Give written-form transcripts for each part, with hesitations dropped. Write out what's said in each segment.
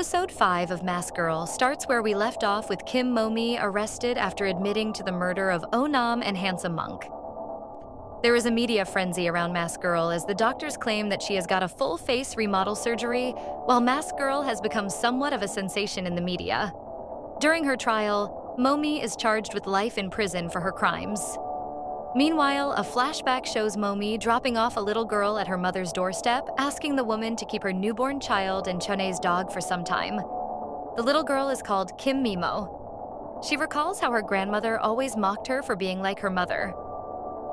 Episode 5 of Mask Girl starts where we left off with Kim Mo-mi arrested after admitting to the murder of Oh-nam and Handsome Monk. There is a media frenzy around Mask Girl as the doctors claim that she has got a full face remodel surgery, while Mask Girl has become somewhat of a sensation in the media. During her trial, Mo-mi is charged with life in prison for her crimes. Meanwhile, a flashback shows Mo-mi dropping off a little girl at her mother's doorstep, asking the woman to keep her newborn child and Chone's dog for some time. The little girl is called Kim Mimo. She recalls how her grandmother always mocked her for being like her mother.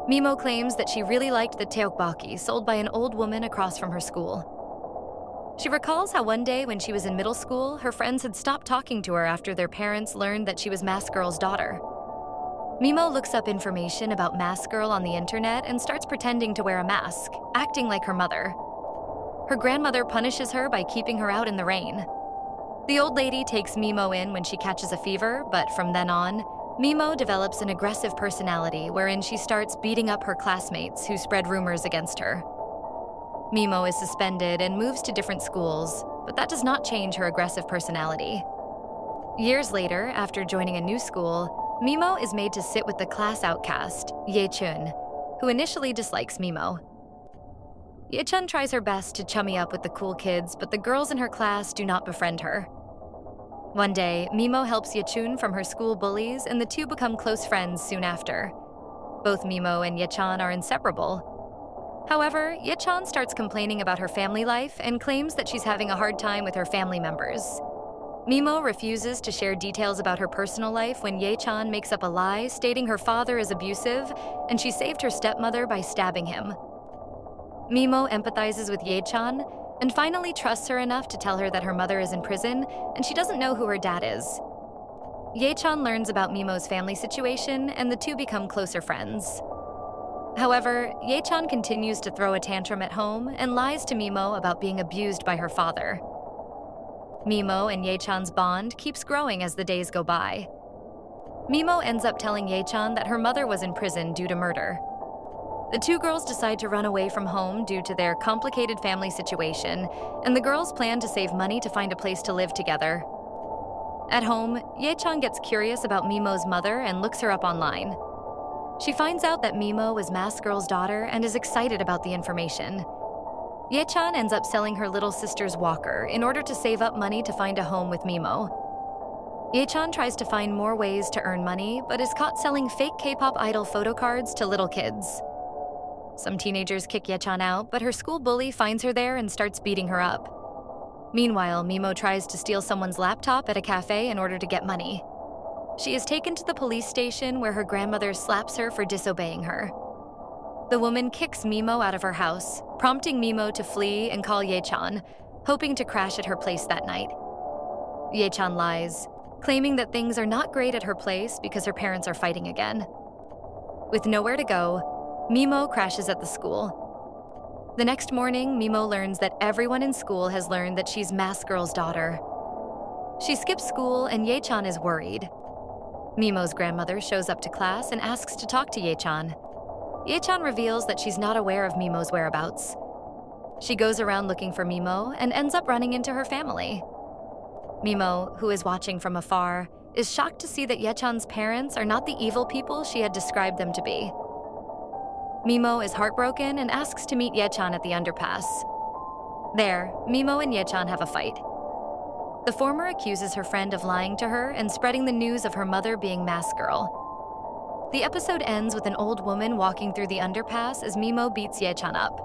Mimo claims that she really liked the teokbokki sold by an old woman across from her school. She recalls how one day when she was in middle school, her friends had stopped talking to her after their parents learned that she was Mask Girl's daughter. Mimo looks up information about Mask Girl on the internet and starts pretending to wear a mask, acting like her mother. Her grandmother punishes her by keeping her out in the rain. The old lady takes Mimo in when she catches a fever, but from then on, Mimo develops an aggressive personality wherein she starts beating up her classmates who spread rumors against her. Mimo is suspended and moves to different schools, but that does not change her aggressive personality. Years later, after joining a new school, Mimo is made to sit with the class outcast, Ye-chun, who initially dislikes Mimo. Ye-chun tries her best to chummy up with the cool kids, but the girls in her class do not befriend her. One day, Mimo helps Ye-chun from her school bullies, and the two become close friends soon after. Both Mimo and Ye-chan are inseparable. However, Ye-chan starts complaining about her family life and claims that she's having a hard time with her family members. Mimo refuses to share details about her personal life when Ye-chan makes up a lie stating her father is abusive and she saved her stepmother by stabbing him. Mimo empathizes with Ye-chan and finally trusts her enough to tell her that her mother is in prison and she doesn't know who her dad is. Ye-chan learns about Mimo's family situation and the two become closer friends. However, Ye-chan continues to throw a tantrum at home and lies to Mimo about being abused by her father. Mimo and Ye-chan's bond keeps growing as the days go by. Mimo ends up telling Ye-chan that her mother was in prison due to murder. The two girls decide to run away from home due to their complicated family situation, and the girls plan to save money to find a place to live together. At home, Ye-chan gets curious about Mimo's mother and looks her up online. She finds out that Mimo is Mask Girl's daughter and is excited about the information. Ye-chan ends up selling her little sister's walker in order to save up money to find a home with Mimo. Ye-chan tries to find more ways to earn money, but is caught selling fake K-pop idol photo cards to little kids. Some teenagers kick Ye-chan out, but her school bully finds her there and starts beating her up. Meanwhile, Mimo tries to steal someone's laptop at a cafe in order to get money. She is taken to the police station where her grandmother slaps her for disobeying her. The woman kicks Mimo out of her house, prompting Mimo to flee and call Ye-chan, hoping to crash at her place that night. Ye-chan lies, claiming that things are not great at her place because her parents are fighting again. With nowhere to go, Mimo crashes at the school. The next morning, Mimo learns that everyone in school has learned that she's Mask Girl's daughter. She skips school and Ye-chan is worried. Mimo's grandmother shows up to class and asks to talk to Ye-chan. Ye-chan reveals that she's not aware of Mimo's whereabouts. She goes around looking for Mimo and ends up running into her family. Mimo, who is watching from afar, is shocked to see that Ye-chan's parents are not the evil people she had described them to be. Mimo is heartbroken and asks to meet Ye-chan at the underpass. There, Mimo and Ye-chan have a fight. The former accuses her friend of lying to her and spreading the news of her mother being Mask Girl. The episode ends with an old woman walking through the underpass as Mimo beats Ye-chan up.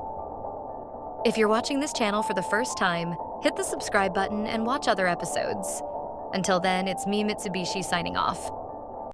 If you're watching this channel for the first time, hit the subscribe button and watch other episodes. Until then, it's me, Mitsubishi, signing off.